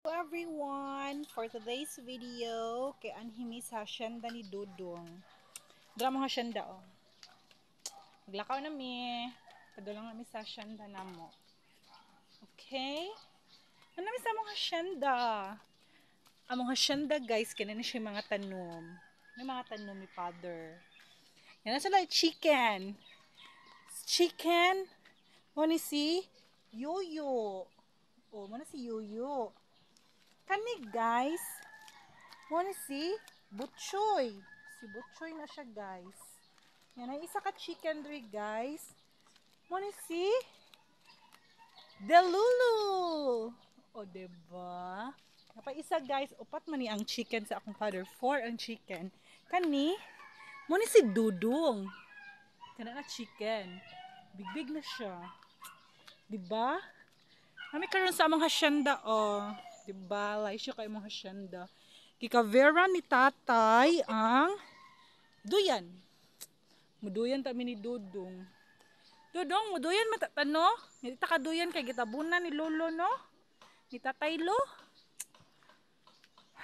Everyone, for today's video kay anhimi sa hasyenda ni Dudong. Dra mo hasyenda oh. Maglakaw na mi. Padulang na mi sa hasyenda namo. Okay? Ano mi sa among hasyenda? Among hasyenda guys, kanina siya mga tanom. May mga tanom ni father. Yan na sila chicken. Chicken. Mo ni si Yoyo. Oh, mo na si Yoyo. Kani guys, mo ni si Butchoy. Si Butchoy na siya guys. Yan ay isa ka chicken ri guys. Mo ni si Delulu. O diba? Kapag isa guys, upat man ni ang chicken sa akong father. 4 ang chicken. Kani, mo ni si Dudong. Kana na chicken. Bigbig na siya. Diba? Kami karon sa among hasyenda oh. Diba? Laisyo kay among hasyenda. Kikavera ni tatay ang duyan. Muduyan ta mi ni Dudong. Dudong, muduyan matatano. Hindi ta kaduyan kay gitabunan ni lolo no? Ni tatay lo.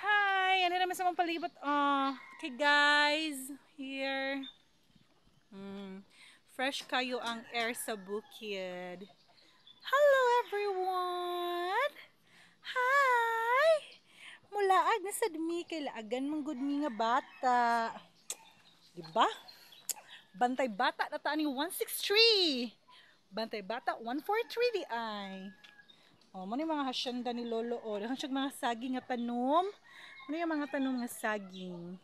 Hi, ano naman sa mga palibot oh. Okay guys, here. Fresh kayo ang air sa bukid. Hello everyone! Hi! Mulaag na sa dumi kay laagan mong good mi nga bata. Diba? Bantay bata na ta ni 163. Bantay bata 143 di ay. Oh, mo ni mga hasyenda ni lolo oh. Dahan siya mga saging nga tanom. Ano yung mga tanom nga saging?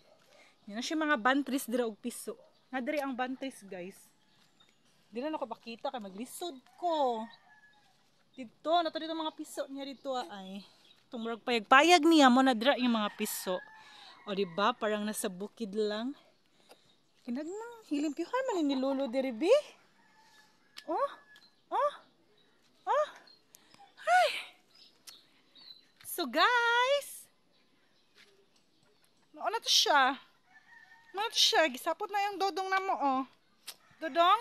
Yan na siya mga bantris dira og piso. Nga diri ang bantris guys. Di na ako makita kay maglisod ko. Dito, nato dito mga piso niya dito ay. Tumurag payag-payag niya mo na dira yung mga piso. O di ba parang nasa bukid lang. Kinagnang hilimpyuhan man ni lolo diri bi. Oh. Oh. Oh. Hi. So guys, ano to siya? Ano to siya? Gisapot na yung dodong na mo oh. Dodong?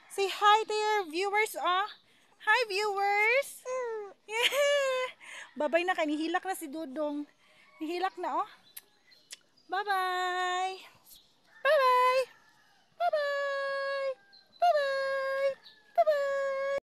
Say hi to your viewers oh. Hi viewers. Yeah. Babay na kay nihilak na si Dudong. Nihilak na oh. Bye-bye. Bye-bye. Bye-bye.